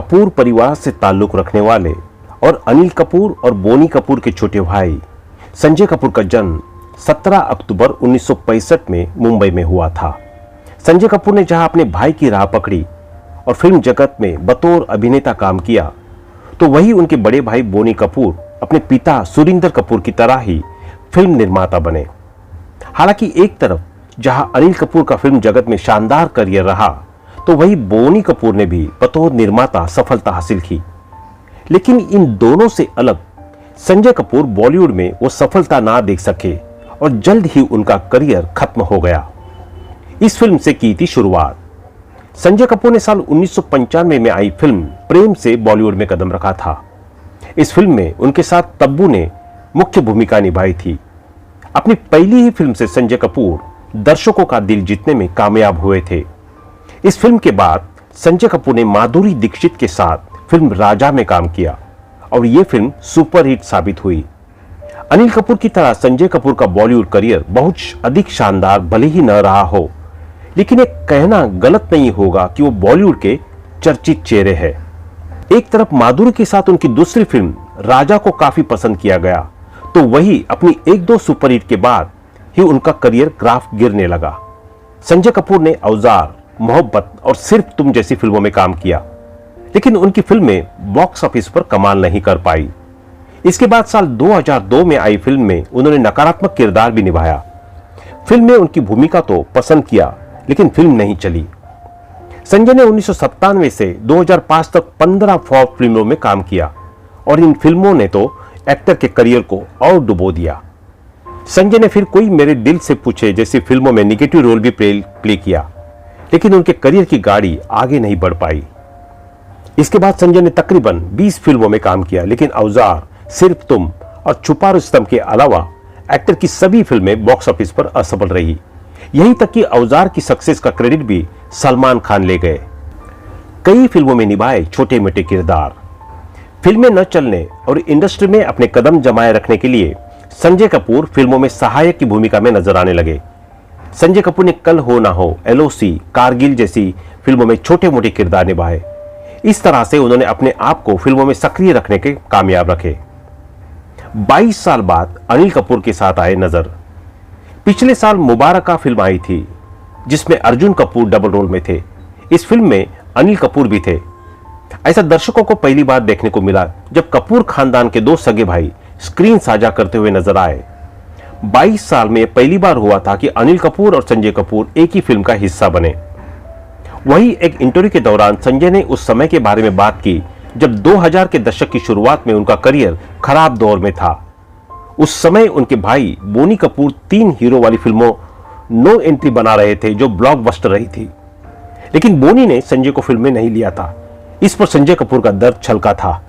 कपूर परिवार से ताल्लुक रखने वाले और अनिल कपूर और बोनी कपूर के छोटे भाई संजय कपूर का जन्म 17 अक्टूबर 1965 में मुंबई में हुआ था। संजय कपूर ने जहां अपने भाई की राह पकड़ी और फिल्म जगत में बतौर अभिनेता काम किया, तो वहीं उनके बड़े भाई बोनी कपूर अपने पिता सुरिंदर कपूर की तरह ही फिल्म निर्माता बने। हालांकि एक तरफ जहां अनिल कपूर का फिल्म जगत में शानदार करियर रहा, तो वहीं बोनी कपूर ने भी बतौर निर्माता सफलता हासिल की। लेकिन इन दोनों से अलग संजय कपूर बॉलीवुड में वो सफलता ना देख सके और जल्द ही उनका करियर खत्म हो गया। इस फिल्म से की थी शुरुआत। संजय कपूर ने साल 1995 में आई फिल्म प्रेम से बॉलीवुड में कदम रखा था। इस फिल्म में उनके साथ तब्बू ने मुख्य भूमिका निभाई थी। अपनी पहली ही फिल्म से संजय कपूर दर्शकों का दिल जीतने में कामयाब हुए थे। इस फिल्म के बाद संजय कपूर ने माधुरी दीक्षित के साथ फिल्म राजा में काम किया और यह फिल्म सुपरहिट साबित हुई। अनिल कपूर की तरह संजय कपूर का बॉलीवुड करियर बहुत अधिक शानदार भले ही न रहा हो, लेकिन यह कहना गलत नहीं होगा कि वो बॉलीवुड के चर्चित चेहरे हैं। एक तरफ माधुरी के साथ उनकी दूसरी फिल्म राजा को काफी पसंद किया गया, तो वही अपनी एक दो सुपरहिट के बाद ही उनका करियर ग्राफ गिरने लगा। संजय कपूर ने औजार, मोहब्बत और सिर्फ तुम जैसी फिल्मों में काम किया, लेकिन उनकी फिल्में बॉक्स ऑफिस पर कमाल नहीं कर पाई। इसके बाद साल 2002 में आई फिल्म में उन्होंने नकारात्मक किरदार भी निभाया। फिल्म में उनकी भूमिका तो पसंद किया, लेकिन फिल्म नहीं चली। संजय ने 1997 से 2005 तक 15 फ्लॉप फिल्मों में काम किया और इन फिल्मों ने तो एक्टर के करियर को और डुबो दिया। संजय ने फिर कोई मेरे दिल से पूछे जैसी फिल्मों में निगेटिव रोल भी प्ले किया, लेकिन उनके करियर की गाड़ी आगे नहीं बढ़ पाई। इसके बाद संजय ने तकरीबन 20 फिल्मों में काम किया, लेकिन औजार, सिर्फ तुम और छुपा रुस्तम के अलावा एक्टर की सभी फिल्में बॉक्स ऑफिस पर असफल रही। यहीं तक कि औजार की सक्सेस का क्रेडिट भी सलमान खान ले गए। कई फिल्मों में निभाए छोटे मोटे किरदार। फिल्में न चलने और इंडस्ट्री में अपने कदम जमाए रखने के लिए संजय कपूर फिल्मों में सहायक की भूमिका में नजर आने लगे। संजय कपूर ने कल हो ना हो, LOC, कारगिल जैसी फिल्मों में छोटे मोटे किरदार निभाए। इस तरह से उन्होंने अपने आप को फिल्मों में सक्रिय रखने के कामयाब रखे। 22 साल बाद अनिल कपूर के साथ आए नजर। पिछले साल मुबारका फिल्म आई थी, जिसमें अर्जुन कपूर डबल रोल में थे। इस फिल्म में अनिल कपूर भी थे। ऐसा दर्शकों को पहली बार देखने को मिला जब कपूर खानदान के दो सगे भाई स्क्रीन साझा करते हुए नजर आए। 22 साल में पहली बार हुआ था कि अनिल कपूर और संजय कपूर एक ही फिल्म का हिस्सा बने। वही एक इंटरव्यू के दौरान संजय ने उस समय के बारे में बात की जब 2000 के दशक की शुरुआत में उनका करियर खराब दौर में था। उस समय उनके भाई बोनी कपूर 3 हीरो वाली फिल्मों नो एंट्री बना रहे थे, जो ब्लॉकबस्टर रही थी, लेकिन बोनी ने संजय को फिल्म में नहीं लिया था। इस पर संजय कपूर का दर्द छलका था।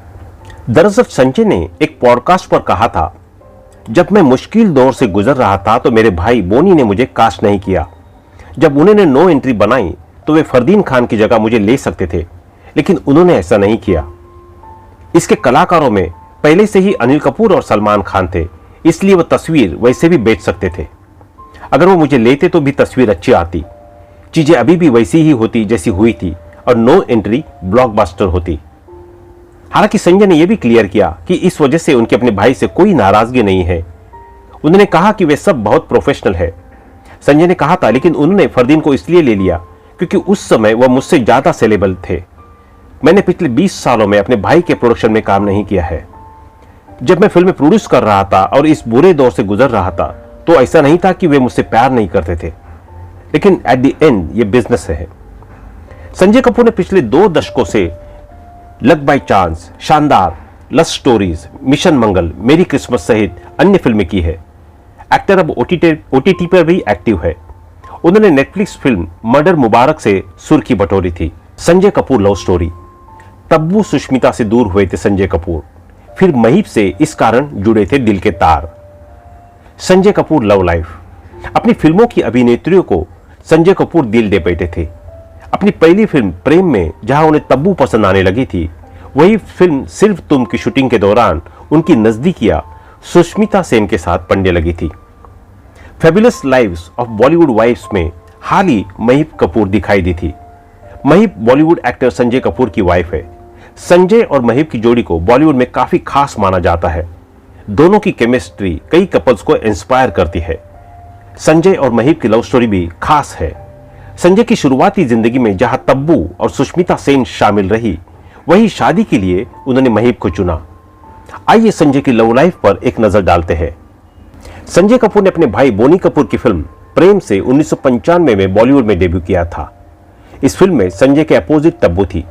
दरअसल संजय ने एक पॉडकास्ट पर कहा था, जब मैं मुश्किल दौर से गुजर रहा था तो मेरे भाई बोनी ने मुझे कास्ट नहीं किया। जब उन्होंने नो एंट्री बनाई तो वे फरदीन खान की जगह मुझे ले सकते थे, लेकिन उन्होंने ऐसा नहीं किया। इसके कलाकारों में पहले से ही अनिल कपूर और सलमान खान थे, इसलिए वो तस्वीर वैसे भी बेच सकते थे। अगर वो मुझे लेते तो भी तस्वीर अच्छी आती, चीजें अभी भी वैसी ही होती जैसी हुई थी और नो एंट्री ब्लॉकबस्टर होती। हालांकि संजय ने यह भी क्लियर किया कि इस वजह से उनके अपने भाई से कोई नाराजगी नहीं है। उन्होंने कहा कि वे सब बहुत प्रोफेशनल है। संजय ने कहा था, लेकिन उन्होंने फरदीन को इसलिए ले लिया क्योंकि उस समय वह मुझसे ज्यादा सेलेबल थे। मैंने पिछले 20 सालों में अपने भाई के प्रोडक्शन में काम नहीं किया है। जब मैं फिल्में प्रोड्यूस कर रहा था और इस बुरे दौर से गुजर रहा था, तो ऐसा नहीं था कि वे मुझसे प्यार नहीं करते थे, लेकिन एट द एंड ये बिजनेस है। संजय कपूर ने पिछले 2 दशकों से लक बाय चांस, शानदार, लस्ट स्टोरीज, मिशन मंगल, मेरी क्रिसमस सहित अन्य फिल्में की है। एक्टर अब OTT पर भी एक्टिव है। उन्होंने नेटफ्लिक्स फिल्म मर्डर मुबारक से सुर्खी बटोरी थी। Sanjay Kapoor love story. तब्बू सुष्मिता से दूर हुए थे संजय कपूर, फिर महीप से इस कारण जुड़े थे दिल के तार। Sanjay Kapoor love life. अपनी फिल्मों की अभिनेत्रियों को संजय कपूर दिल दे बैठे थे। अपनी पहली फिल्म प्रेम में जहां उन्हें तब्बू पसंद आने लगी थी, वही फिल्म सिर्फ तुम की शूटिंग के दौरान उनकी नजदीकियां सुष्मिता सेन के साथ पड़ने लगी थी। Fabulous lives of Bollywood wives में हाल ही महीप कपूर दिखाई दी थी। महीप बॉलीवुड एक्टर संजय कपूर की वाइफ है। संजय और महीप की जोड़ी को बॉलीवुड में काफी खास माना जाता है। दोनों की केमिस्ट्री कई कपल्स को इंस्पायर करती है। संजय और महीप की लव स्टोरी भी खास है। संजय की शुरुआती जिंदगी में जहां तब्बू और सुष्मिता सेन शामिल रही, वहीं शादी के लिए उन्होंने महीप को चुना। आइए संजय की लव लाइफ पर एक नजर डालते हैं। संजय कपूर ने अपने भाई बोनी कपूर की फिल्म प्रेम से 1995 में बॉलीवुड में डेब्यू किया था। इस फिल्म में संजय के अपोजिट तब्बू थी।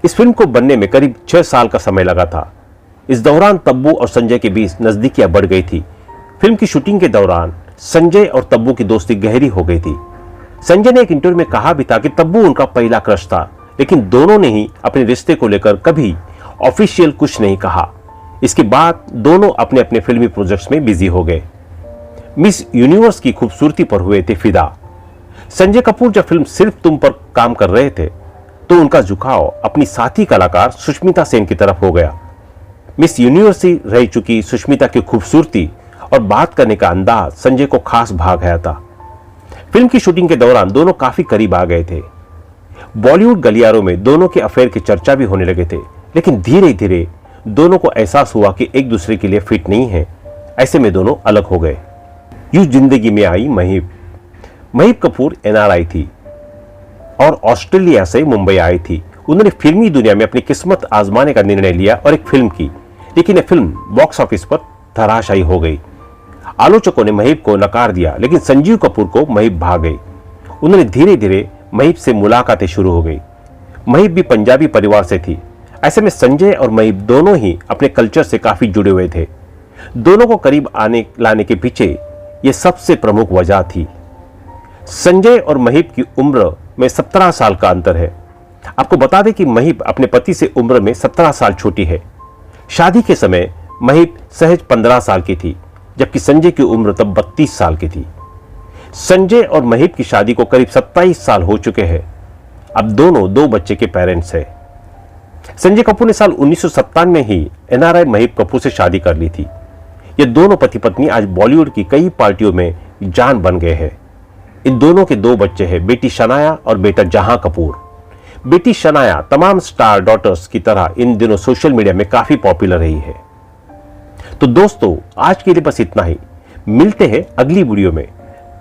इस फिल्म को बनने में करीब 6 साल का समय लगा था। इस दौरान तब्बू और संजय के बीच नजदीकियां बढ़ गई थी। फिल्म की शूटिंग के दौरान संजय और तब्बू की दोस्ती गहरी हो गई थी। संजय ने एक इंटरव्यू में कहा भी था कि तब्बू उनका पहला क्रश था, लेकिन दोनों ने ही अपने रिश्ते को लेकर कभी ऑफिशियल कुछ नहीं कहा। इसके बाद दोनों अपने अपने फिल्मी प्रोजेक्ट्स में बिजी हो गए। मिस यूनिवर्स की खूबसूरती पर हुए थे फिदा। संजय कपूर जब फिल्म सिर्फ तुम पर काम कर रहे थे तो उनका झुकाव अपनी साथी कलाकार सुष्मिता सेन की तरफ हो गया। मिस यूनिवर्स रह चुकी सुष्मिता की खूबसूरती और बात करने का अंदाज संजय को खास भा गया था। फिल्म की शूटिंग के दौरान दोनों काफी करीब आ गए थे। बॉलीवुड गलियारों में दोनों के अफेयर की चर्चा भी होने लगे थे, लेकिन धीरे धीरे दोनों को एहसास हुआ कि एक दूसरे के लिए फिट नहीं है। ऐसे में दोनों अलग हो गए। यूं जिंदगी में आई महीप। महीप कपूर एनआरआई थी और ऑस्ट्रेलिया से मुंबई आई थी। उन्होंने फिल्मी दुनिया में अपनी किस्मत आजमाने का निर्णय लिया और एक फिल्म की, लेकिन यह फिल्म बॉक्स ऑफिस पर धराशायी हो गई। आलोचकों ने महीप को नकार दिया, लेकिन संजीव कपूर को महीप भा गई। उन्होंने धीरे धीरे महीप से मुलाकातें शुरू हो गई। महीप भी पंजाबी परिवार से थी। ऐसे में संजय और महीप दोनों ही अपने कल्चर से काफी जुड़े हुए थे। दोनों को करीब लाने के पीछे यह सबसे प्रमुख वजह थी। संजय और महीप की उम्र में 17 साल का अंतर है। आपको बता दें कि महीप अपने पति से उम्र में 17 साल छोटी है। शादी के समय महीप सहज 15 साल की थी, जबकि संजय की उम्र तब 32 साल की थी। संजय और महीप की शादी को करीब 27 साल हो चुके हैं। अब दोनों 2 बच्चे के पेरेंट्स हैं। संजय कपूर ने साल 1997 में ही एनआरआई महीप कपूर से शादी कर ली थी। ये दोनों पति पत्नी आज बॉलीवुड की कई पार्टियों में जान बन गए हैं। इन दोनों के 2 बच्चे हैं, बेटी शनाया और बेटा जहां कपूर। बेटी शनाया तमाम स्टार डॉटर्स की तरह इन दिनों सोशल मीडिया में काफी पॉपुलर रही है। तो दोस्तों, आज के लिए बस इतना ही। मिलते हैं अगली वीडियो में।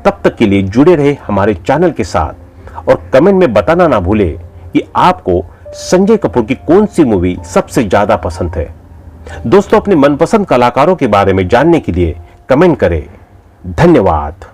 तब तक के लिए जुड़े रहे हमारे चैनल के साथ और कमेंट में बताना ना भूले कि आपको संजय कपूर की कौन सी मूवी सबसे ज्यादा पसंद है। दोस्तों, अपने मनपसंद कलाकारों के बारे में जानने के लिए कमेंट करें। धन्यवाद।